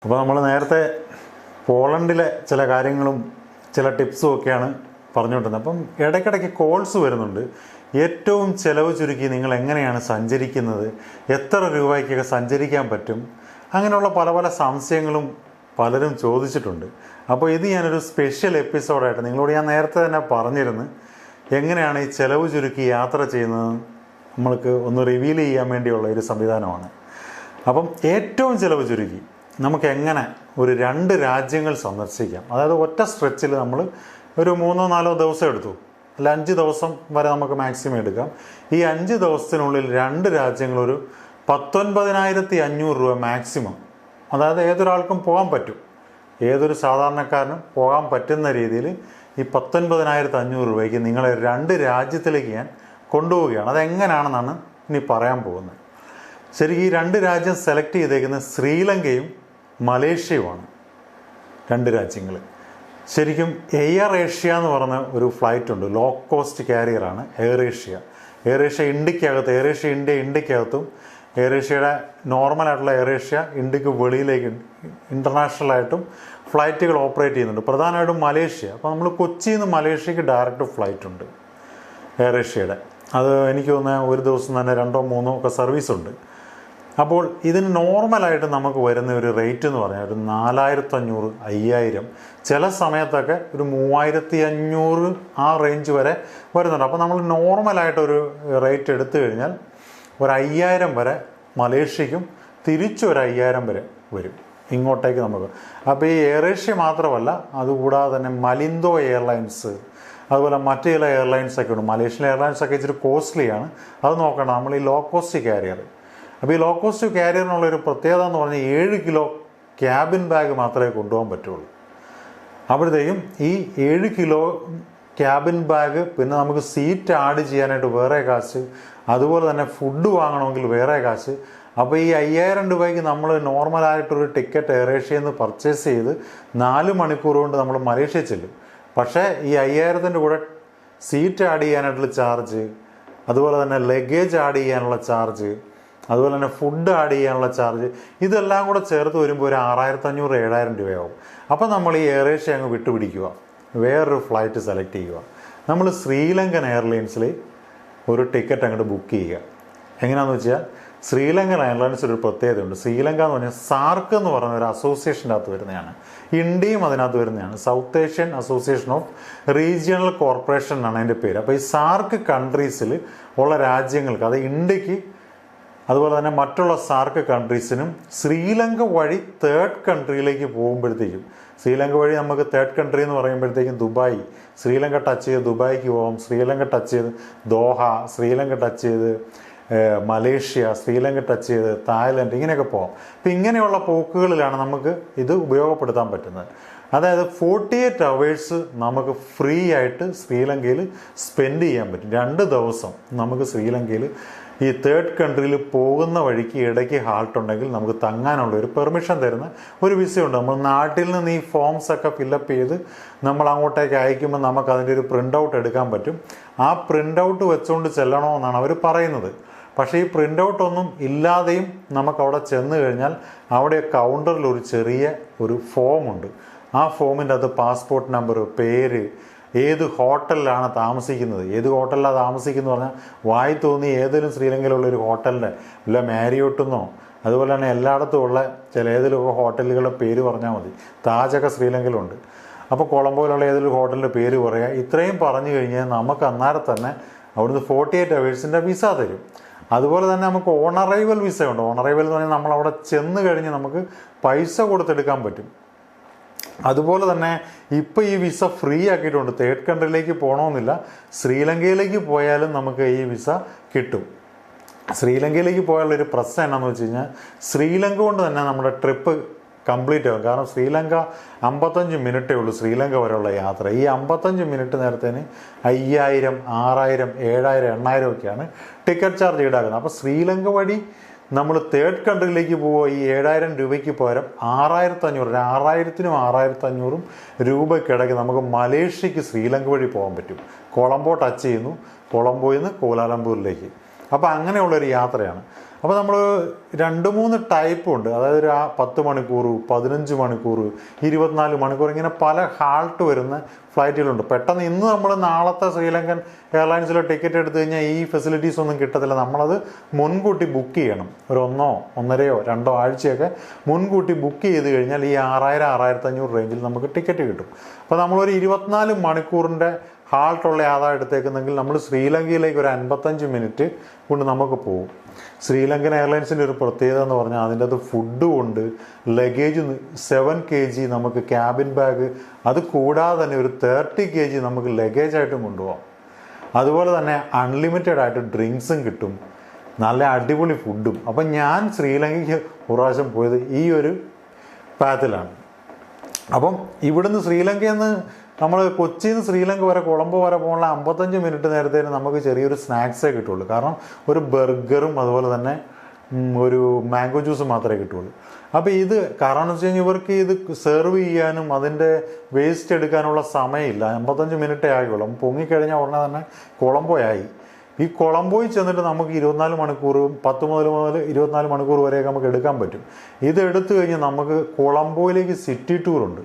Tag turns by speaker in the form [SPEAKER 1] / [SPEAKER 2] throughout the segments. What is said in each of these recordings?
[SPEAKER 1] അപ്പോൾ നമ്മൾ നേരത്തെ പോളണ്ടിലെ ചില കാര്യങ്ങളും ചില ടിപ്സും ഒക്കെയാണ് പറഞ്ഞുകൊണ്ടിരുന്നത്. അപ്പം ഇടയ്ക്കിടയ്ക്ക് കോൾസ് വരുന്നുണ്ട്. ഏറ്റവും ചിലവ് ചുരുക്കി നിങ്ങൾ എങ്ങനെയാണ് സഞ്ചരിക്കുന്നത്, എത്ര രൂപയ്ക്കൊക്കെ സഞ്ചരിക്കാൻ പറ്റും, അങ്ങനെയുള്ള പല പല സംശയങ്ങളും പലരും ചോദിച്ചിട്ടുണ്ട്. അപ്പോൾ ഇത് ഞാനൊരു സ്പെഷ്യൽ എപ്പിസോഡായിട്ട് നിങ്ങളോട് ഞാൻ നേരത്തെ തന്നെ പറഞ്ഞിരുന്നു എങ്ങനെയാണ് ഈ ചിലവ് ചുരുക്കി യാത്ര ചെയ്യുന്നത് നമ്മൾക്ക് ഒന്ന് റിവീൽ ചെയ്യാൻ വേണ്ടിയുള്ള ഒരു സംവിധാനമാണ്. അപ്പം ഏറ്റവും ചിലവ് ചുരുക്കി നമുക്ക് എങ്ങനെ ഒരു 2 രാജ്യങ്ങൾ സന്ദർശിക്കാം. അതായത് ഒറ്റ സ്ട്രെച്ചിൽ നമ്മൾ ഒരു 3-4 ദിവസം എടുത്തു, അല്ല 5 ദിവസം വരെ നമുക്ക് മാക്സിമം എടുക്കാം. ഈ 5 ദിവസത്തിനുള്ളിൽ 2 രാജ്യങ്ങൾ ഒരു 19,500 രൂപ മാക്സിമം, അതായത് ഏതൊരാൾക്കും പോകാൻ പറ്റും, ഏതൊരു സാധാരണക്കാരനും പോകാൻ പറ്റുന്ന രീതിയിൽ ഈ 19,500 രൂപയ്ക്ക് നിങ്ങളെ 2 രാജ്യത്തിലേക്ക് ഞാൻ കൊണ്ടുപോവുകയാണ്. അതെങ്ങനെയാണെന്നാണ് ഇനി പറയാൻ പോകുന്നത്. ശരിക്കും ഈ 2 രാജ്യം സെലക്ട് ചെയ്തേക്കുന്നത് ശ്രീലങ്കയും മലേഷ്യയുമാണ്. 2 രാജ്യങ്ങൾ ശരിക്കും എയർ ഏഷ്യ എന്ന് പറഞ്ഞ ഒരു ഫ്ലൈറ്റ് ഉണ്ട്, ലോ കോസ്റ്റ് കാരിയറാണ് എയർ ഏഷ്യ. എയർ ഏഷ്യ ഇന്ത്യക്കകത്ത്, എയർ ഏഷ്യ ഇന്ത്യക്കകത്തും എയർ ഏഷ്യയുടെ നോർമലായിട്ടുള്ള എയർ ഏഷ്യ ഇന്ത്യക്ക് വെളിയിലേക്ക് ഇൻ്റർനാഷണലായിട്ടും ഫ്ലൈറ്റുകൾ ഓപ്പറേറ്റ് ചെയ്യുന്നുണ്ട്, പ്രധാനമായിട്ടും മലേഷ്യ. അപ്പോൾ നമ്മൾ കൊച്ചിയിൽ നിന്ന് മലേഷ്യക്ക് ഡയറക്റ്റ് ഫ്ലൈറ്റ് ഉണ്ട് എയർ ഏഷ്യയുടെ. അത് എനിക്ക് തോന്നുന്നത് ഒരു ദിവസം തന്നെ 2-3 ഒക്കെ സർവീസ് ഉണ്ട്. അപ്പോൾ ഇതിന് നോർമലായിട്ട് നമുക്ക് വരുന്ന ഒരു റേറ്റ് എന്ന് പറഞ്ഞാൽ ഒരു 4,500, 5,000, ചില സമയത്തൊക്കെ ഒരു 3,500 ആ റേഞ്ച് വരെ വരുന്നുണ്ട്. അപ്പോൾ നമ്മൾ നോർമലായിട്ടൊരു റേറ്റ് എടുത്തു കഴിഞ്ഞാൽ ഒരു 5,000 വരെ മലേഷ്യക്കും തിരിച്ചൊരു 5,000 വരെ വരും ഇങ്ങോട്ടേക്ക് നമുക്ക്. അപ്പോൾ ഈ എയർ ഏഷ്യ മാത്രമല്ല, അതുകൂടാതെ തന്നെ മലിന്തോ എയർലൈൻസ്, അതുപോലെ മറ്റു ചില എയർലൈൻസൊക്കെ ഉണ്ട്. മലേഷ്യൻ എയർലൈൻസൊക്കെ ഇച്ചിരി കോസ്റ്റ്ലിയാണ്, അത് നോക്കണം. നമ്മൾ ഈ ലോ കോസ്റ്റ് കാരിയർ, അപ്പോൾ ഈ ലോ കോസ്റ്റ് കാരിയറിനുള്ളൊരു പ്രത്യേകത എന്ന് പറഞ്ഞാൽ 7 കിലോ ക്യാബിൻ ബാഗ് മാത്രമേ കൊണ്ടുപോകാൻ പറ്റുള്ളൂ. അപ്പോഴത്തേക്കും ഈ 7 കിലോ ക്യാബിൻ ബാഗ്, പിന്നെ നമുക്ക് സീറ്റ് ആഡ് ചെയ്യാനായിട്ട് വേറെ കാശ്, അതുപോലെ തന്നെ ഫുഡ് വാങ്ങണമെങ്കിൽ വേറെ കാശ്. അപ്പോൾ ഈ 5,000 രൂപയ്ക്ക് നമ്മൾ നോർമലായിട്ടൊരു ടിക്കറ്റ് എയർ ഏഷ്യയിൽ നിന്ന് പർച്ചേസ് ചെയ്ത് 4 മണിക്കൂർ കൊണ്ട് നമ്മൾ മലേഷ്യ ചെല്ലും. പക്ഷേ ഈ 5,000-ൻ്റെ കൂടെ സീറ്റ് ആഡ് ചെയ്യാനായിട്ടുള്ള ചാർജ്, അതുപോലെ തന്നെ ലഗേജ് ആഡ് ചെയ്യാനുള്ള ചാർജ്, അതുപോലെ തന്നെ ഫുഡ് ആഡ് ചെയ്യാനുള്ള ചാർജ്, ഇതെല്ലാം കൂടെ ചേർത്ത് വരുമ്പോൾ ഒരു 6,500-7,000 രൂപയാവും. അപ്പോൾ നമ്മൾ ഈ എയർ ഏഷ്യ അങ്ങ് വിട്ടുപിടിക്കുക, വേറൊരു ഫ്ലൈറ്റ് സെലക്ട് ചെയ്യുക. നമ്മൾ ശ്രീലങ്കൻ എയർലൈൻസിൽ ഒരു ടിക്കറ്റ് അങ്ങോട്ട് ബുക്ക് ചെയ്യുക. എങ്ങനെയാണെന്ന് വെച്ചാൽ ശ്രീലങ്കൻ എയർലൈൻസിൽ ഒരു പ്രത്യേകതയുണ്ട്. ശ്രീലങ്ക എന്ന് പറഞ്ഞാൽ സാർക്ക് എന്ന് പറയുന്ന ഒരു അസോസിയേഷൻ്റെ അകത്ത് വരുന്നതാണ്, ഇന്ത്യയും അതിനകത്ത് വരുന്നതാണ്. South Asian association of regional corporation എന്നാണ് അതിൻ്റെ പേര്. അപ്പോൾ ഈ സാർക്ക് കൺട്രീസിൽ ഉള്ള രാജ്യങ്ങൾക്ക്, അത് ഇന്ത്യക്ക് അതുപോലെ തന്നെ മറ്റുള്ള സാർക്ക് കൺട്രീസിനും ശ്രീലങ്ക വഴി 3rd കൺട്രിയിലേക്ക് പോകുമ്പോഴത്തേക്കും, ശ്രീലങ്ക വഴി നമുക്ക് 3rd കൺട്രി എന്ന് പറയുമ്പോഴത്തേക്കും ദുബായ്, ശ്രീലങ്ക ടച്ച് ചെയ്ത് ദുബായിക്ക് പോകാം, ശ്രീലങ്ക ടച്ച് ചെയ്ത് ദോഹ, ശ്രീലങ്ക ടച്ച് ചെയ്ത് മലേഷ്യ, ശ്രീലങ്ക ടച്ച് ചെയ്ത് തായ്ലൻഡ്, ഇങ്ങനെയൊക്കെ പോകാം. അപ്പം ഇങ്ങനെയുള്ള പോക്കുകളിലാണ് നമുക്ക് ഇത് ഉപയോഗപ്പെടുത്താൻ പറ്റുന്നത്. അതായത് 48 അവേഴ്സ് നമുക്ക് ഫ്രീ ആയിട്ട് ശ്രീലങ്കയിൽ സ്പെൻഡ് ചെയ്യാൻ പറ്റും. 2 ദിവസം നമുക്ക് ശ്രീലങ്കയിൽ ഈ 3rd കൺട്രിയിൽ പോകുന്ന വഴിക്ക് ഇടയ്ക്ക് ഹാൾട്ട് ഉണ്ടെങ്കിൽ നമുക്ക് തങ്ങാനുള്ള ഒരു പെർമിഷൻ തരുന്ന ഒരു വിസയുണ്ട്. നമ്മൾ നാട്ടിൽ നിന്ന് ഈ ഫോംസ് ഒക്കെ ഫില്ലപ്പ് ചെയ്ത് നമ്മൾ അങ്ങോട്ടേക്ക് അയക്കുമ്പോൾ നമുക്ക് അതിൻ്റെ ഒരു പ്രിൻ്റ് ഔട്ട് എടുക്കാൻ പറ്റും. ആ പ്രിൻ്റ് ഔട്ട് വെച്ചുകൊണ്ട് ചെല്ലണമെന്നാണ് അവർ പറയുന്നത്. പക്ഷേ ഈ പ്രിൻ്റ് ഔട്ട് ഒന്നും ഇല്ലാതെയും നമുക്ക് അവിടെ ചെന്ന് കഴിഞ്ഞാൽ അവിടെ കൗണ്ടറിൽ ഒരു ചെറിയ ഒരു ഫോമുണ്ട്. ആ ഫോമിൻ്റെ അത് പാസ്പോർട്ട് നമ്പർ, പേര്, ഏത് ഹോട്ടലിലാണ് താമസിക്കുന്നത്, ഏത് ഹോട്ടലിലാണ് താമസിക്കുന്നത് പറഞ്ഞാൽ വായി തോന്നി ഏതെങ്കിലും ശ്രീലങ്കയിലുള്ള ഒരു ഹോട്ടലിൻ്റെ, ഇല്ല മാരിയോട്ടെന്നോ അതുപോലെ തന്നെ എല്ലായിടത്തും ഉള്ള ചില ഏതെങ്കിലും ഹോട്ടലുകളുടെ പേര് പറഞ്ഞാൽ മതി. താജൊക്കെ ശ്രീലങ്കയിലുണ്ട്. അപ്പോൾ കൊളംബോയിലുള്ള ഏതെങ്കിലും ഹോട്ടലിൻ്റെ പേര് പറയുക. ഇത്രയും പറഞ്ഞു കഴിഞ്ഞാൽ നമുക്ക് അന്നേരം തന്നെ അവിടുന്ന് 48 അവേഴ്സിൻ്റെ വിസ തരും. അതുപോലെ തന്നെ നമുക്ക് ഓൺ അറൈവൽ വിസ ഉണ്ട്. ഓൺ അറൈവൽ എന്ന് പറഞ്ഞാൽ നമ്മൾ അവിടെ ചെന്ന് കഴിഞ്ഞ് നമുക്ക് പൈസ കൊടുത്തെടുക്കാൻ പറ്റും. അതുപോലെ തന്നെ ഇപ്പോൾ ഈ വിസ ഫ്രീ ആക്കിയിട്ടുണ്ട്. 3rd കൺട്രിയിലേക്ക് പോകണമെന്നില്ല, ശ്രീലങ്കയിലേക്ക് പോയാലും നമുക്ക് ഈ വിസ കിട്ടും. ശ്രീലങ്കയിലേക്ക് പോയാലുള്ളൊരു പ്രശ്നം എന്നാന്ന് വെച്ച് കഴിഞ്ഞാൽ ശ്രീലങ്ക കൊണ്ട് തന്നെ നമ്മുടെ ട്രിപ്പ് കംപ്ലീറ്റ് ആകും. കാരണം ശ്രീലങ്ക 55 മിനിറ്റേ ഉള്ളൂ ശ്രീലങ്ക വരെയുള്ള യാത്ര. ഈ 55 മിനിറ്റ് നേരത്തേന് 5,000, 6,000, 7,000, 8,000 ഒക്കെയാണ് ടിക്കറ്റ് ചാർജ് ഈടാക്കുന്നത്. അപ്പോൾ ശ്രീലങ്ക വഴി നമ്മൾ 3rd കൺട്രിയിലേക്ക് പോവുക, ഈ 7,000 രൂപയ്ക്ക് പകരം 6,500, 6,000-നും 6,500 രൂപയ്ക്കിടയ്ക്ക് നമുക്ക് മലേഷ്യക്ക് ശ്രീലങ്ക വഴി പോകാൻ പറ്റും. കൊളംബോ ടച്ച് ചെയ്യുന്നു, കൊളംബോയിൽ നിന്ന് കോലാലംപൂരിലേക്ക്. അപ്പോൾ അങ്ങനെയുള്ളൊരു യാത്രയാണ്. അപ്പോൾ നമ്മൾ 2-3 ടൈപ്പ് ഉണ്ട്. അതായത് ഒരു 10 മണിക്കൂർ, 15 മണിക്കൂർ, 24 മണിക്കൂർ, ഇങ്ങനെ പല ഹാൾട്ട് വരുന്ന ഫ്ലൈറ്റുകളുണ്ട്. പെട്ടെന്ന് ഇന്ന് നമ്മൾ നാളത്തെ ശ്രീലങ്കൻ എയർലൈൻസിലെ ടിക്കറ്റ് എടുത്തു കഴിഞ്ഞാൽ ഈ ഫെസിലിറ്റീസ് ഒന്നും കിട്ടത്തില്ല. നമ്മളത് മുൻകൂട്ടി ബുക്ക് ചെയ്യണം. ഒരു 1, 1.5, 2 ആഴ്ചയൊക്കെ മുൻകൂട്ടി ബുക്ക് ചെയ്ത് കഴിഞ്ഞാൽ ഈ 6000-6500 റേഞ്ചിൽ നമുക്ക് ടിക്കറ്റ് കിട്ടും. അപ്പോൾ നമ്മളൊരു 24 മണിക്കൂറിൻ്റെ ഹാൾട്ടുള്ള ആദായം എടുത്തേക്കുന്നെങ്കിൽ നമ്മൾ ശ്രീലങ്കയിലേക്ക് ഒരു 55 മിനിറ്റ് കൊണ്ട് നമുക്ക് പോകും. ശ്രീലങ്കൻ എയർലൈൻസിൻ്റെ ഒരു പ്രത്യേകത എന്ന് പറഞ്ഞാൽ അതിൻ്റെ അത് ഫുഡും ഉണ്ട്, ലഗേജ് 7 kg നമുക്ക് ക്യാബിൻ ബാഗ്, അത് കൂടാതെ തന്നെ ഒരു 30 kg നമുക്ക് ലഗേജായിട്ടും കൊണ്ടുപോകാം. അതുപോലെ തന്നെ അൺലിമിറ്റഡ് ആയിട്ട് ഡ്രിങ്ക്സും കിട്ടും, നല്ല അടിപൊളി ഫുഡും. അപ്പം ഞാൻ ശ്രീലങ്കയ്ക്ക് പ്രാവശ്യം പോയത് ഈ ഒരു പാത്തിലാണ്. അപ്പം ഇവിടുന്ന് ശ്രീലങ്കയിൽ നിന്ന് നമ്മൾ കൊച്ചിയിൽ നിന്ന് ശ്രീലങ്ക വരെ കൊളംബോ വരെ പോകാനുള്ള 55 മിനിറ്റ് നേരത്തേന് നമുക്ക് ചെറിയൊരു സ്നാക്സേ കിട്ടുള്ളൂ. കാരണം ഒരു ബർഗറും അതുപോലെ തന്നെ ഒരു മാംഗോ ജ്യൂസും മാത്രമേ കിട്ടുള്ളൂ. അപ്പോൾ ഇത് കാരണം എന്ന് വെച്ച് കഴിഞ്ഞാൽ ഇവർക്ക് ഇത് സെർവ് ചെയ്യാനും അതിൻ്റെ വേസ്റ്റ് എടുക്കാനുള്ള സമയമില്ല. 55 മിനിറ്റേ ആകുള്ളൂ. പൊങ്ങിക്കഴിഞ്ഞാൽ ഉടനെ തന്നെ കൊളംബോ ആയി. ഈ കൊളംബോയിൽ ചെന്നിട്ട് നമുക്ക് 24 മണിക്കൂർ, 10 മുതൽ 24 മണിക്കൂർ വരെയൊക്കെ നമുക്ക് എടുക്കാൻ പറ്റും. ഇത് എടുത്തു കഴിഞ്ഞാൽ നമുക്ക് കൊളംബോയിലേക്ക് സിറ്റി ടൂറുണ്ട്.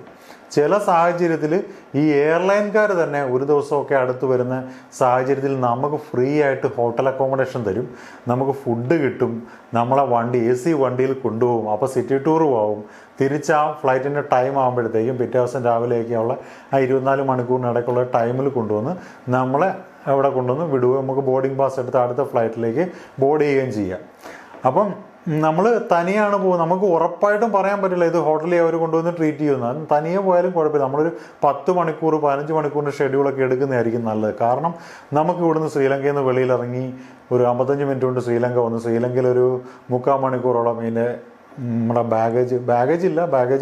[SPEAKER 1] ചില സാഹചര്യത്തിൽ ഈ എയർലൈൻകാർ തന്നെ ഒരു ദിവസമൊക്കെ അടുത്ത് വരുന്ന സാഹചര്യത്തിൽ നമുക്ക് ഫ്രീ ആയിട്ട് ഹോട്ടൽ അക്കോമഡേഷൻ തരും, നമുക്ക് ഫുഡ് കിട്ടും, നമ്മളെ വണ്ടി AC വണ്ടിയിൽ കൊണ്ടുപോകും. അപ്പോൾ സിറ്റി ടൂർ പോകും. തിരിച്ച് ആ ഫ്ലൈറ്റിൻ്റെ ടൈം ആകുമ്പോഴത്തേക്കും പിറ്റേ ദിവസം രാവിലെയൊക്കെയുള്ള ആ 24 മണിക്കൂറിനിടയ്ക്കുള്ള ടൈമിൽ കൊണ്ടുവന്ന് നമ്മളെ അവിടെ കൊണ്ടുവന്ന് വിടുകയും നമുക്ക് ബോർഡിംഗ് പാസ് എടുത്ത് അടുത്ത ഫ്ലൈറ്റിലേക്ക് ബോർഡ് ചെയ്യുകയും ചെയ്യാം. അപ്പം നമ്മൾ തനിയാണ് പോകുന്നത്. നമുക്ക് ഉറപ്പായിട്ടും പറയാൻ പറ്റില്ല ഇത് ഹോട്ടലിൽ അവർ കൊണ്ടുവന്ന് ട്രീറ്റ് ചെയ്യുന്നത്. തനിയെ പോയാലും കുഴപ്പമില്ല. നമ്മളൊരു 10 മണിക്കൂർ 15 മണിക്കൂറിൻ്റെ ഷെഡ്യൂളൊക്കെ എടുക്കുന്നതായിരിക്കും നല്ലത്. കാരണം നമുക്ക് ഇവിടുന്ന് ശ്രീലങ്കയിൽ നിന്ന് വെളിയിലിറങ്ങി ഒരു 55 മിനിറ്റ് കൊണ്ട് ശ്രീലങ്ക വന്നു. ശ്രീലങ്കയിൽ ഒരു 3/4 മണിക്കൂറോളം ഇതിൻ്റെ നമ്മുടെ ബാഗേജ്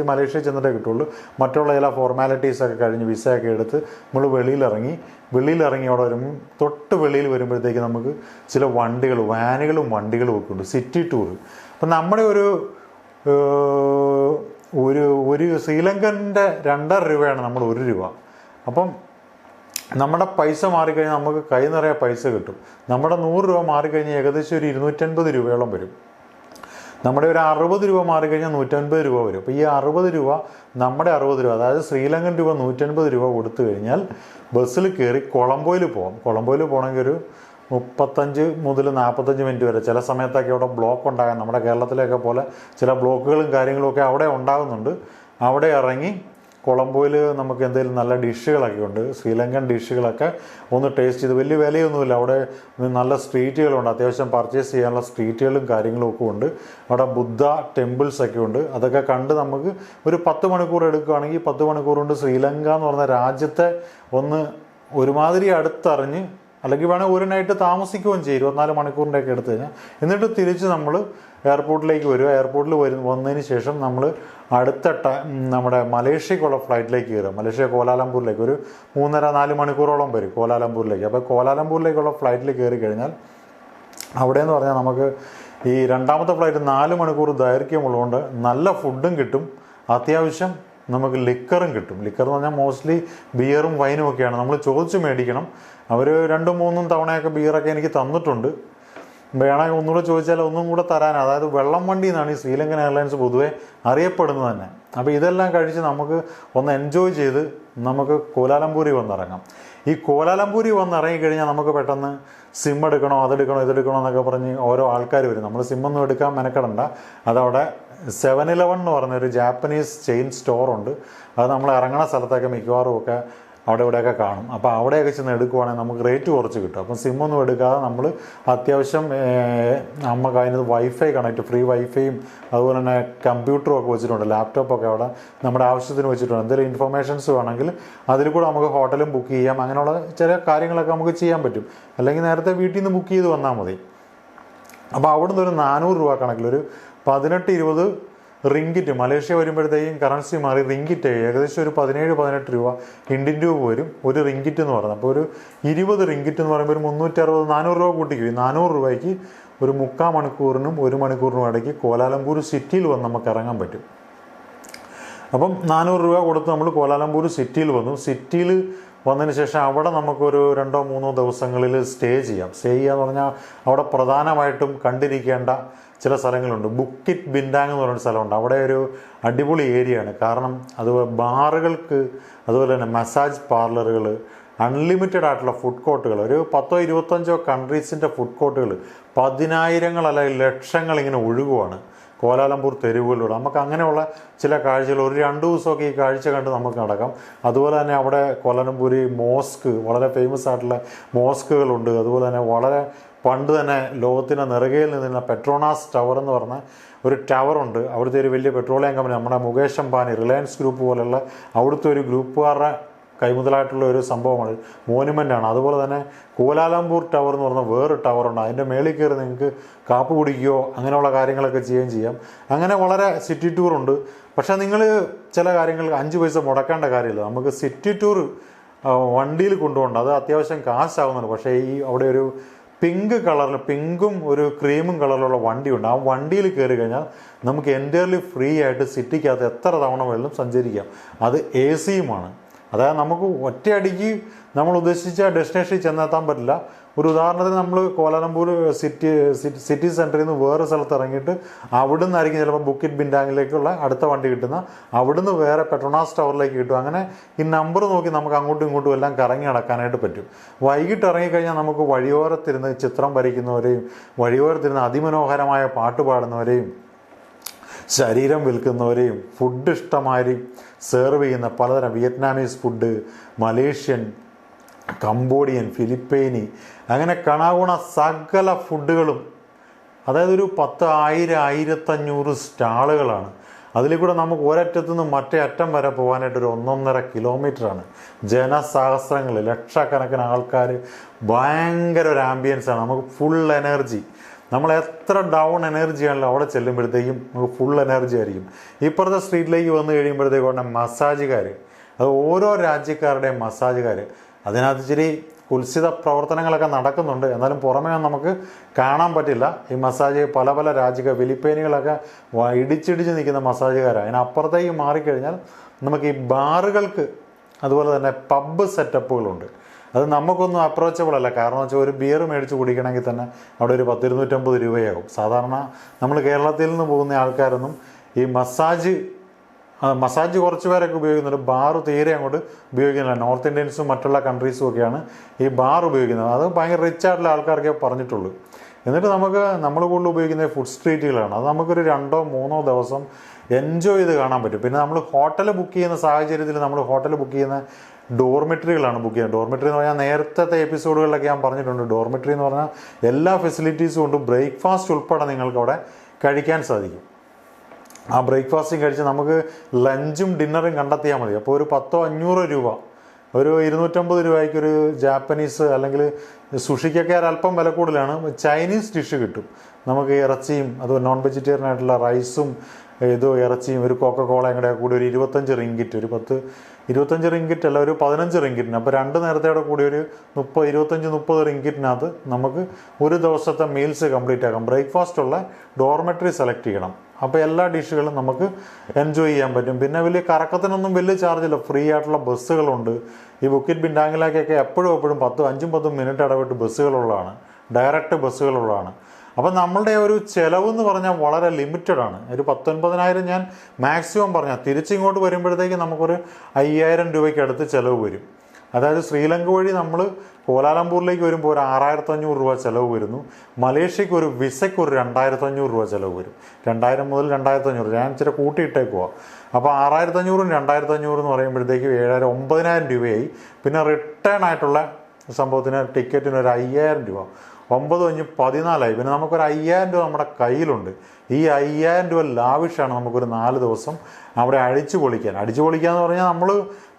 [SPEAKER 1] മലേഷ്യയിൽ ചെന്നിട്ടേ കിട്ടുള്ളൂ. മറ്റുള്ള ചില ഫോർമാലിറ്റീസൊക്കെ കഴിഞ്ഞ് വിസയൊക്കെ എടുത്ത് നമ്മൾ വെളിയിലിറങ്ങി അവിടെ വരുമ്പോൾ തൊട്ട് വെളിയിൽ വരുമ്പോഴത്തേക്ക് നമുക്ക് ചില വാനുകളും വണ്ടികളും ഒക്കെ ഉണ്ട്, സിറ്റി ടൂർ. അപ്പം നമ്മുടെ ഒരു ശ്രീലങ്കൻ്റെ 2.5 രൂപയാണ് നമ്മൾ 1 രൂപ. അപ്പം നമ്മുടെ പൈസ മാറിക്കഴിഞ്ഞാൽ നമുക്ക് കൈ നിറയെ പൈസ കിട്ടും. നമ്മുടെ 100 രൂപ മാറിക്കഴിഞ്ഞാൽ ഏകദേശം ഒരു 250 രൂപയോളം വരും. നമ്മുടെ ഒരു 60 രൂപ മാറിക്കഴിഞ്ഞാൽ 150 രൂപ വരും. അപ്പോൾ ഈ 60 രൂപ നമ്മുടെ 60 രൂപ, അതായത് ശ്രീലങ്കൻ രൂപ 150 രൂപ കൊടുത്തു കഴിഞ്ഞാൽ ബസ്സിൽ കയറി കൊളംബോയിൽ പോകാം. കൊളംബോയിൽ പോകണമെങ്കിൽ ഒരു 35 മുതൽ 45 മിനിറ്റ് വരെ. ചില സമയത്തൊക്കെ അവിടെ ബ്ലോക്ക് ഉണ്ടാകാൻ, നമ്മുടെ കേരളത്തിലെയൊക്കെ പോലെ ചില ബ്ലോക്കുകളും കാര്യങ്ങളും ഒക്കെ അവിടെ ഉണ്ടാകുന്നുണ്ട്. അവിടെ ഇറങ്ങി കൊളംബോയിൽ നമുക്ക് എന്തെങ്കിലും നല്ല ഡിഷുകളൊക്കെ ഉണ്ട്. ശ്രീലങ്കൻ ഡിഷുകളൊക്കെ ഒന്ന് ടേസ്റ്റ് ചെയ്ത്, വലിയ വിലയൊന്നുമില്ല. അവിടെ നല്ല സ്ട്രീറ്റുകളുണ്ട്, അത്യാവശ്യം പർച്ചേസ് ചെയ്യാനുള്ള സ്ട്രീറ്റുകളും കാര്യങ്ങളും ഒക്കെ ഉണ്ട്. അവിടെ ബുദ്ധ ടെമ്പിൾസൊക്കെ ഉണ്ട്. അതൊക്കെ കണ്ട് നമുക്ക് ഒരു 10 മണിക്കൂർ എടുക്കുകയാണെങ്കിൽ 10 മണിക്കൂർ കൊണ്ട് ശ്രീലങ്ക എന്ന് പറഞ്ഞ രാജ്യത്തെ ഒന്ന് ഒരുമാതിരി അടുത്തറിഞ്ഞ്, അല്ലെങ്കിൽ വേണമെങ്കിൽ ഒരു നൈറ്റ് താമസിക്കുകയും ചെയ്യും 24 മണിക്കൂറിൻ്റെയൊക്കെ എടുത്തു കഴിഞ്ഞാൽ. എന്നിട്ട് തിരിച്ച് നമ്മൾ എയർപോർട്ടിലേക്ക് വരിക. എയർപോർട്ടിൽ വന്നതിന് ശേഷം നമ്മൾ അടുത്ത നമ്മുടെ മലേഷ്യക്കുള്ള ഫ്ലൈറ്റിലേക്ക് കയറുക. മലേഷ്യ കോലാലംപൂരിലേക്ക് ഒരു 3.5-4 മണിക്കൂറോളം വരും കോലാലംപൂരിലേക്ക്. അപ്പോൾ കോലാലംപൂരിലേക്കുള്ള ഫ്ലൈറ്റിൽ കയറി കഴിഞ്ഞാൽ അവിടെ എന്ന് പറഞ്ഞാൽ നമുക്ക് ഈ രണ്ടാമത്തെ ഫ്ലൈറ്റ് 4 മണിക്കൂർ ദൈർഘ്യമുള്ളതുകൊണ്ട് നല്ല ഫുഡും കിട്ടും, അത്യാവശ്യം നമുക്ക് ലിക്കറും കിട്ടും. ലിക്കർ എന്ന് പറഞ്ഞാൽ മോസ്റ്റ്ലി ബിയറും വൈനും ഒക്കെയാണ്. നമ്മൾ ചോദിച്ച് മേടിക്കണം. അവർ 2-3 തവണയൊക്കെ ബിയറൊക്കെ എനിക്ക് തന്നിട്ടുണ്ട്. വേണമെങ്കിൽ ഒന്നുകൂടെ ചോദിച്ചാൽ ഒന്നും കൂടെ തരാൻ. അതായത് വെള്ളം വണ്ടി എന്നാണ് ഈ ശ്രീലങ്കൻ എയർലൈൻസ് പൊതുവെ അറിയപ്പെടുന്നത് തന്നെ. അപ്പോൾ ഇതെല്ലാം കഴിച്ച് നമുക്ക് ഒന്ന് എൻജോയ് ചെയ്ത് നമുക്ക് കോലാലംപൂരി വന്നിറങ്ങാം. ഈ കോലാലംപൂരി വന്നിറങ്ങിക്കഴിഞ്ഞാൽ നമുക്ക് പെട്ടെന്ന് സിം എടുക്കണോ, ഇതെടുക്കണോ എന്നൊക്കെ പറഞ്ഞ് ഓരോ ആൾക്കാർ വരും. നമ്മൾ സിമ്മൊന്നും എടുക്കാൻ മെനക്കെടണ്ട. അതവിടെ 7-Eleven എന്ന് പറഞ്ഞൊരു ജാപ്പനീസ് ചെയിൻ സ്റ്റോറുണ്ട്. അത് നമ്മൾ ഇറങ്ങണ സ്ഥലത്തൊക്കെ മിക്കവാറും ഒക്കെ അവിടെ ഇവിടെയൊക്കെ കാണും. അപ്പോൾ അവിടെയൊക്കെ ചെന്ന് എടുക്കുവാണെങ്കിൽ നമുക്ക് റേറ്റ് കുറച്ച് കിട്ടും. അപ്പം സിമ്മൊന്നും എടുക്കാതെ നമ്മൾ അത്യാവശ്യം നമുക്ക് അതിന് വൈഫൈ കണക്ട്, ഫ്രീ വൈഫൈയും അതുപോലെ തന്നെ കമ്പ്യൂട്ടറും ഒക്കെ വെച്ചിട്ടുണ്ട്, ലാപ്ടോപ്പൊക്കെ അവിടെ നമ്മുടെ ആവശ്യത്തിന് വെച്ചിട്ടുണ്ട്. എന്തെങ്കിലും ഇൻഫർമേഷൻസ് വേണമെങ്കിൽ അതിൽ കൂടെ നമുക്ക് ഹോട്ടലും ബുക്ക് ചെയ്യാം. അങ്ങനെയുള്ള ചില കാര്യങ്ങളൊക്കെ നമുക്ക് ചെയ്യാൻ പറ്റും. അല്ലെങ്കിൽ നേരത്തെ വീട്ടിൽ നിന്ന് ബുക്ക് ചെയ്ത് വന്നാൽ മതി. അപ്പോൾ അവിടുന്ന് ഒരു 400 രൂപ കണക്കിലൊരു 18-20 റിങ്കിറ്റ്, മലേഷ്യ വരുമ്പോഴത്തേക്കും കറൻസി മാറി റിങ്കിറ്റ് ഏകദേശം ഒരു 17-18 രൂപ ഇന്ത്യൻ രൂപ വരും ഒരു റിങ്കിറ്റ് എന്ന് പറയുന്നത്. അപ്പോൾ ഒരു 20 റിങ്കിറ്റ് എന്ന് പറയുമ്പോൾ ഒരു 360-400 രൂപ കൂട്ടിക്കും. 400 രൂപയ്ക്ക് ഒരു 3/4 മണിക്കൂറിനും 1 മണിക്കൂറിനും ഇടയ്ക്ക് കോലാലംപൂർ സിറ്റിയിൽ വന്ന് നമുക്ക് ഇറങ്ങാൻ പറ്റും. അപ്പം 400 രൂപ കൊടുത്ത് നമ്മൾ കോലാലംപൂർ സിറ്റിയിൽ വന്നു. സിറ്റിയിൽ വന്നതിന് ശേഷം അവിടെ നമുക്കൊരു 2-3 ദിവസങ്ങളിൽ സ്റ്റേ ചെയ്യാം. സ്റ്റേ ചെയ്യുക എന്ന് പറഞ്ഞാൽ അവിടെ പ്രധാനമായിട്ടും കണ്ടിരിക്കേണ്ട ചില സ്ഥലങ്ങളുണ്ട്. ബുക്കിറ്റ് ബിൻഡാങ് എന്ന് പറയുന്ന സ്ഥലമുണ്ട്. അവിടെ ഒരു അടിപൊളി ഏരിയയാണ്. കാരണം അതുപോലെ ബാറുകൾക്ക്, അതുപോലെ തന്നെ മസാജ് പാർലറുകൾ, അൺലിമിറ്റഡ് ആയിട്ടുള്ള ഫുഡ് കോർട്ടുകൾ, ഒരു 10-25 കൺട്രീസിൻ്റെ ഫുഡ് കോർട്ടുകൾ, 10,000 അല്ലെങ്കിൽ ലക്ഷങ്ങൾ ഇങ്ങനെ ഒഴുകുവാണ് കോലാലംപൂർ തെരുവുകളിലൂടെ. നമുക്ക് അങ്ങനെയുള്ള ചില കാഴ്ചകൾ ഒരു 2 ദിവസമൊക്കെ ഈ കാഴ്ച കണ്ട് നമുക്ക് നടക്കാം. അതുപോലെ തന്നെ അവിടെ കോലാലംപൂർ മോസ്ക്, വളരെ ഫേമസ് ആയിട്ടുള്ള മോസ്കുകളുണ്ട്. അതുപോലെ തന്നെ വളരെ പണ്ട് തന്നെ ലോകത്തിൻ്റെ നെറുകയിൽ നിന്നിരുന്ന പെട്രോണാസ് ടവർ എന്ന് പറഞ്ഞ ഒരു ടവറുണ്ട്. അവിടുത്തെ ഒരു വലിയ പെട്രോളിയം കമ്പനി, നമ്മുടെ മുകേഷ് അംബാനി, റിലയൻസ് ഗ്രൂപ്പ് പോലുള്ള അവിടുത്തെ ഒരു ഗ്രൂപ്പുകാരുടെ കൈമുതലായിട്ടുള്ള ഒരു സംഭവമാണ്, മോനുമെൻ്റാണ്. അതുപോലെ തന്നെ കോലാലംപൂർ ടവർ എന്ന് പറഞ്ഞ വേറൊരു ടവറുണ്ട്. അതിൻ്റെ മേളിൽ കയറി നിങ്ങൾക്ക് കാപ്പ് കുടിക്കുകയോ അങ്ങനെയുള്ള കാര്യങ്ങളൊക്കെ ചെയ്യുകയും ചെയ്യാം. അങ്ങനെ വളരെ സിറ്റി ടൂറുണ്ട്. പക്ഷേ നിങ്ങൾ ചില കാര്യങ്ങൾ 5 പൈസ മുടക്കേണ്ട കാര്യമില്ല. നമുക്ക് സിറ്റി ടൂർ വണ്ടിയിൽ കൊണ്ടുപോകണ്ട, അത് അത്യാവശ്യം കാശാവുന്നുണ്ട്. പക്ഷേ ഈ അവിടെ ഒരു പിങ്ക് കളറിൽ, പിങ്കും ഒരു ക്രീമും കളറിലുള്ള വണ്ടിയുണ്ട്. ആ വണ്ടിയിൽ കയറി കഴിഞ്ഞാൽ നമുക്ക് എൻറ്റയർലി ഫ്രീ ആയിട്ട് സിറ്റിക്കകത്ത് എത്ര തവണ വേണമെങ്കിലും സഞ്ചരിക്കാം. അത് AC-യുമാണ്. അതായത് നമുക്ക് ഒറ്റയടിക്ക് നമ്മൾ ഉദ്ദേശിച്ച ഡെസ്റ്റിനേഷനിൽ ചെന്നെത്താൻ പറ്റില്ല. ഒരു ഉദാഹരണത്തിന് നമ്മൾ കോലാലംപൂർ സിറ്റി സെൻറ്ററിൽ നിന്ന് വേറെ സ്ഥലത്ത് ഇറങ്ങിയിട്ട് അവിടെ നിന്നായിരിക്കും ചിലപ്പോൾ ബുക്കിറ്റ് ബിൻഡാങ്ങിലേക്കുള്ള അടുത്ത വണ്ടി കിട്ടുന്ന, അവിടുന്ന് വേറെ പെട്രോണാസ് ടവറിലേക്ക് കിട്ടും. അങ്ങനെ ഈ നമ്പർ നോക്കി നമുക്ക് അങ്ങോട്ടും ഇങ്ങോട്ടും എല്ലാം കറങ്ങി നടക്കാനായിട്ട് പറ്റും. വൈകിട്ട് ഇറങ്ങിക്കഴിഞ്ഞാൽ നമുക്ക് വഴിയോരത്തിരുന്ന് ചിത്രം വരയ്ക്കുന്നവരെയും, വഴിയോരത്തിരുന്ന് അതിമനോഹരമായ പാട്ട് പാടുന്നവരെയും, ശരീരം വിൽക്കുന്നവരെയും, ഫുഡ് ഇഷ്ടമാതിരി സെർവ് ചെയ്യുന്ന പലതരം വിയറ്റ്നാമീസ് ഫുഡ്, മലേഷ്യൻ, കംബോഡിയൻ, ഫിലിപ്പൈനി, അങ്ങനെ കണാകുണ സകല ഫുഡുകളും, അതായത് ഒരു 10,000-1,500 സ്റ്റാളുകളാണ്. അതിൽ കൂടെ നമുക്ക് ഒരറ്റത്തു നിന്ന് മറ്റേ അറ്റം വരെ പോകാനായിട്ടൊരു 1.5 കിലോമീറ്ററാണ്. ജനസഹസ്രങ്ങൾ, ലക്ഷക്കണക്കിന് ആൾക്കാർ, ഭയങ്കര ഒരു ആംബിയൻസാണ്. നമുക്ക് ഫുൾ എനർജി. നമ്മൾ എത്ര ഡൗൺ എനർജി ആണല്ലോ അവിടെ ചെല്ലുമ്പോഴത്തേക്കും നമുക്ക് ഫുൾ എനർജി ആയിരിക്കും. ഇപ്പുറത്തെ സ്ട്രീറ്റിലേക്ക് വന്നു കഴിയുമ്പോഴത്തേക്കും ഉടനെ മസാജുകാർ, അത് ഓരോ രാജ്യക്കാരുടെയും മസാജുകാർ, അതിനകത്ത് ഇച്ചിരി കുൽസിത പ്രവർത്തനങ്ങളൊക്കെ നടക്കുന്നുണ്ട്. എന്നാലും പുറമേ നമുക്ക് കാണാൻ പറ്റില്ല. ഈ മസാജ് പല പല രാജ്യക്കാർ, ഫിലിപ്പൈനികളൊക്കെ ഇടിച്ചിടിച്ച് നിൽക്കുന്ന മസാജുകാരാണ്. അതിനപ്പുറത്തേക്ക് മാറിക്കഴിഞ്ഞാൽ നമുക്ക് ഈ ബാറുകൾക്ക്, അതുപോലെ തന്നെ പബ്ബ് സെറ്റപ്പുകളുണ്ട്. അത് നമുക്കൊന്നും അപ്രോച്ചബിൾ അല്ല. കാരണം വെച്ചാൽ ഒരു ബിയർ മേടിച്ച് കുടിക്കണമെങ്കിൽ തന്നെ അവിടെ ഒരു 10-250 രൂപയാകും. സാധാരണ നമ്മൾ കേരളത്തിൽ നിന്ന് പോകുന്ന ആൾക്കാരൊന്നും ഈ മസാജ് കുറച്ച് പേരൊക്കെ ഉപയോഗിക്കുന്നുണ്ട്. ബാർ തീരെ അങ്ങോട്ട് ഉപയോഗിക്കുന്നില്ല. നോർത്ത് ഇന്ത്യൻസും മറ്റുള്ള കൺട്രീസും ഒക്കെയാണ് ഈ ബാർ ഉപയോഗിക്കുന്നത്. അത് ഭയങ്കര റിച്ച് ആയിട്ടുള്ള ആൾക്കാർക്കേ പറഞ്ഞിട്ടുള്ളൂ. എന്നിട്ട് നമ്മൾ കൂടുതൽ ഉപയോഗിക്കുന്നത് ഫുഡ് സ്ട്രീറ്റുകളാണ്. അത് നമുക്കൊരു 2-3 ദിവസം എൻജോയ് ചെയ്ത് കാണാൻ പറ്റും. പിന്നെ നമ്മൾ ഹോട്ടൽ ബുക്ക് ചെയ്യുന്ന സാഹചര്യത്തിൽ നമ്മൾ ഹോട്ടൽ ബുക്ക് ചെയ്യുന്ന ഡോർമെറ്ററികളാണ് ബുക്ക് ചെയ്യുന്നത്. ഡോർമെറ്ററി എന്ന് പറഞ്ഞാൽ നേരത്തെ എപ്പിസോഡുകളിലൊക്കെ ഞാൻ പറഞ്ഞിട്ടുണ്ട്. ഡോർമെറ്ററി എന്ന് പറഞ്ഞാൽ എല്ലാ ഫെസിലിറ്റീസും ഉണ്ട്. ബ്രേക്ക്ഫാസ്റ്റ് ഉൾപ്പെടെ നിങ്ങൾക്ക് അവിടെ കഴിക്കാൻ സാധിക്കും. ആ ബ്രേക്ക്ഫാസ്റ്റും കഴിച്ച് നമുക്ക് ലഞ്ചും ഡിന്നറും കണ്ടെത്തിയാൽ മതി. അപ്പോൾ ഒരു 100-500 രൂപ, ഒരു 250 രൂപയ്ക്ക് ഒരു ജാപ്പനീസ് അല്ലെങ്കിൽ സുഷിക്കൊക്കെ അല്പം വില കൂടുതലാണ്. ചൈനീസ് ഡിഷ് കിട്ടും. നമുക്ക് ഇറച്ചിയും അതുപോലെ നോൺ വെജിറ്റേറിയൻ ആയിട്ടുള്ള റൈസും ഇറച്ചിയും ഒരു കോക്കക്കോളയും കൂടെ കൂടി ഒരു 25 റിങ്കിറ്റ്, ഒരു 25 റിങ്കിറ്റ് അല്ല, ഒരു 15 റിങ്കിറ്റിന്. അപ്പോൾ 2 നേരത്തെയോടെ കൂടി ഒരു 25-30 റിങ്കിറ്റിനകത്ത് നമുക്ക് ഒരു ദിവസത്തെ മീൽസ് കംപ്ലീറ്റ് ആക്കാം. ബ്രേക്ക്ഫാസ്റ്റ് ഉള്ള ഡോർമെറ്ററി സെലക്ട് ചെയ്യണം. അപ്പോൾ എല്ലാ ഡിഷുകളും നമുക്ക് എൻജോയ് ചെയ്യാൻ പറ്റും. പിന്നെ വലിയ കറക്കത്തിനൊന്നും വലിയ ചാർജില്ല. ഫ്രീ ആയിട്ടുള്ള ബസ്സുകളുണ്ട്. ഈ ബുക്കിറ്റ് ബിൻഡാങ്ങിലേക്കൊക്കെ എപ്പോഴും 5-10 മിനിറ്റ് ഇടവിട്ട് ബസ്സുകളുള്ളതാണ്, ഡയറക്റ്റ് ബസ്സുകളുള്ളതാണ്. അപ്പം നമ്മളുടെ ഒരു ചിലവെന്ന് പറഞ്ഞാൽ വളരെ ലിമിറ്റഡ് ആണ്. ഒരു 19,000 ഞാൻ മാക്സിമം പറഞ്ഞാൽ, തിരിച്ചിങ്ങോട്ട് വരുമ്പോഴത്തേക്ക് നമുക്കൊരു 5,000 രൂപയ്ക്ക് അടുത്ത് ചിലവ് വരും. അതായത് ശ്രീലങ്ക വഴി നമ്മൾ കോലാലംപൂരിലേക്ക് വരുമ്പോൾ ഒരു 6,500 രൂപ ചിലവ് വരുന്നു. മലേഷ്യക്ക് ഒരു വിസയ്ക്ക് ഒരു 2,500 രൂപ ചിലവ് വരും. 2,000 മുതൽ 2,500, ഞാൻ ഇച്ചിരി കൂട്ടിയിട്ടേക്കുവാ. അപ്പോൾ 6,500-ഉം 2,500 എന്ന് പറയുമ്പോഴത്തേക്ക് 7,000, 9,000 രൂപയായി. പിന്നെ റിട്ടേൺ ആയിട്ടുള്ള സംഭവത്തിന് ടിക്കറ്റിന് ഒരു 5,000 രൂപ, 9-5-14. പിന്നെ നമുക്കൊരു 5,000 രൂപ നമ്മുടെ കയ്യിലുണ്ട്. ഈ 5,000 രൂപ ലാവിഷാണ് നമുക്കൊരു 4 ദിവസം അവിടെ അടിച്ചു പൊളിക്കുക എന്ന് പറഞ്ഞാൽ നമ്മൾ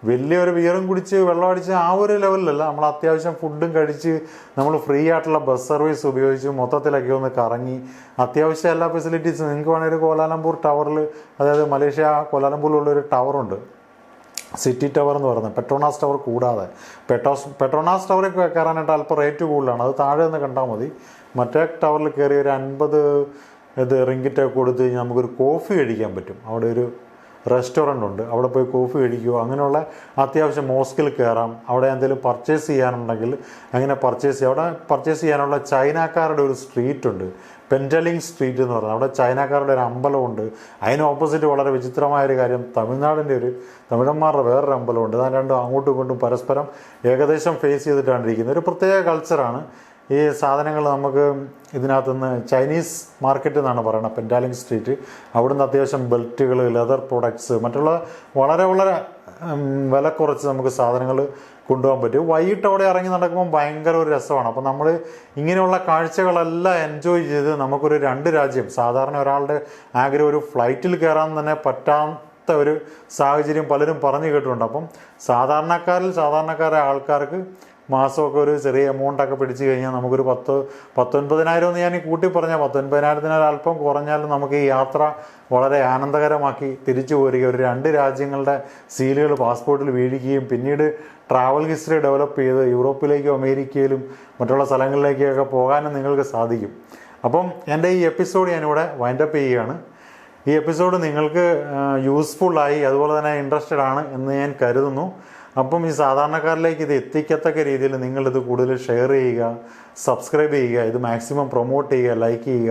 [SPEAKER 1] വലിയൊരു ബിയറും കുടിച്ച് വെള്ളം അടിച്ച് ആ ഒരു ലെവലിലല്ല. നമ്മൾ അത്യാവശ്യം ഫുഡും കഴിച്ച് നമ്മൾ ഫ്രീ ആയിട്ടുള്ള ബസ് സർവീസ് ഉപയോഗിച്ച് മൊത്തത്തിലൊക്കെ ഒന്ന് കറങ്ങി അത്യാവശ്യം എല്ലാ ഫെസിലിറ്റീസും നിങ്ങൾക്ക് വേണമെങ്കിൽ കോലാലംപൂർ ടവറിൽ, അതായത് മലേഷ്യ കോലാലംപൂരിലുള്ളൊരു ടവറുണ്ട്, സിറ്റി ടവർ എന്ന് പറയുന്നത്, പെട്രോണാസ് ടവർ കൂടാതെ. പെട്രോണാസ് ടവറിൽ കയറാനായിട്ട് അല്പം റേറ്റ് കൂടുതലാണ്. അത് താഴെ നിന്ന് കണ്ടാൽ മതി. മറ്റേ ടവറിൽ കയറി ഒരു 50 റിങ്കിറ്റൊക്കെ കൊടുത്ത് കഴിഞ്ഞാൽ നമുക്കൊരു കോഫി കഴിക്കാൻ പറ്റും. അവിടെ ഒരു റെസ്റ്റോറൻ്റ് ഉണ്ട്, അവിടെ പോയി കോഫി കഴിക്കുക, അങ്ങനെയുള്ള അത്യാവശ്യം മോസ്കിൽ കയറാം, അവിടെ എന്തെങ്കിലും പർച്ചേസ് ചെയ്യാനുണ്ടെങ്കിൽ അങ്ങനെ പർച്ചേസ് ചെയ്യാം. അവിടെ പർച്ചേസ് ചെയ്യാനുള്ള ചൈനക്കാരുടെ ഒരു സ്ട്രീറ്റ് ഉണ്ട്, പെൻറ്റലിംഗ് സ്ട്രീറ്റ് എന്ന് പറയുന്നത്. അവിടെ ചൈനക്കാരുടെ ഒരു അമ്പലമുണ്ട്. അതിന് ഓപ്പോസിറ്റ് വളരെ വിചിത്രമായൊരു കാര്യം, തമിഴന്മാരുടെ വേറൊരു അമ്പലമുണ്ട്. അത് രണ്ടും അങ്ങോട്ടും ഇങ്ങോട്ടും പരസ്പരം ഏകദേശം ഫേസ് ചെയ്തിട്ടാണ് ഇരിക്കുന്നത്. ഒരു പ്രത്യേക കൾച്ചറാണ്. ഈ സാധനങ്ങൾ നമുക്ക് ഇതിനകത്തുനിന്ന് ചൈനീസ് മാർക്കറ്റ് എന്നാണ് പറയുന്നത്, പെൻറ്റാലിംഗ് സ്ട്രീറ്റ്. അവിടുന്ന് അത്യാവശ്യം ബെൽറ്റുകൾ, ലെതർ പ്രൊഡക്ട്സ്, മറ്റുള്ള വളരെ വളരെ വില കുറച്ച് നമുക്ക് സാധനങ്ങൾ കൊണ്ടുപോകാൻ പറ്റും. വൈകിട്ട് അവിടെ ഇറങ്ങി നടക്കുമ്പോൾ ഭയങ്കര ഒരു രസമാണ്. അപ്പോൾ നമ്മൾ ഇങ്ങനെയുള്ള കാഴ്ചകളെല്ലാം എൻജോയ് ചെയ്ത് നമുക്കൊരു 2 രാജ്യം, സാധാരണ ഒരാളുടെ ആഗ്രഹം ഒരു ഫ്ലൈറ്റിൽ കയറാൻ തന്നെ പറ്റാത്ത ഒരു സാഹചര്യം പലരും പറഞ്ഞു കേട്ടിട്ടുണ്ട്. അപ്പം സാധാരണക്കാരായ ആൾക്കാർക്ക് മാസമൊക്കെ ഒരു ചെറിയ എമൗണ്ടൊക്കെ പിടിച്ചു കഴിഞ്ഞാൽ നമുക്കൊരു 19,000 എന്ന് ഞാൻ കൂട്ടി പറഞ്ഞാൽ 19,000 അല്പം കുറഞ്ഞാലും നമുക്ക് ഈ യാത്ര വളരെ ആനന്ദകരമാക്കി തിരിച്ചു പോരുക, ഒരു 2 രാജ്യങ്ങളുടെ സീലുകൾ പാസ്പോർട്ടിൽ വീഴിക്കുകയും പിന്നീട് ട്രാവൽ ഹിസ്റ്ററി ഡെവലപ്പ് ചെയ്ത് യൂറോപ്പിലേക്കും അമേരിക്കയിലും മറ്റുള്ള സ്ഥലങ്ങളിലേക്കൊക്കെ പോകാനും നിങ്ങൾക്ക് സാധിക്കും. അപ്പം എൻ്റെ ഈ എപ്പിസോഡ് ഞാനിവിടെ വൈൻഡപ്പ് ചെയ്യുകയാണ്. ഈ എപ്പിസോഡ് നിങ്ങൾക്ക് യൂസ്ഫുള്ളായി, അതുപോലെ തന്നെ ഇൻട്രസ്റ്റഡ് ആണ് എന്ന് ഞാൻ കരുതുന്നു. അപ്പം ഈ സാധാരണക്കാരിലേക്ക് ഇത് എത്തിക്കത്തക്ക രീതിയിൽ നിങ്ങളിത് കൂടുതൽ ഷെയർ ചെയ്യുക, സബ്സ്ക്രൈബ് ചെയ്യുക, ഇത് മാക്സിമം പ്രൊമോട്ട് ചെയ്യുക, ലൈക്ക് ചെയ്യുക.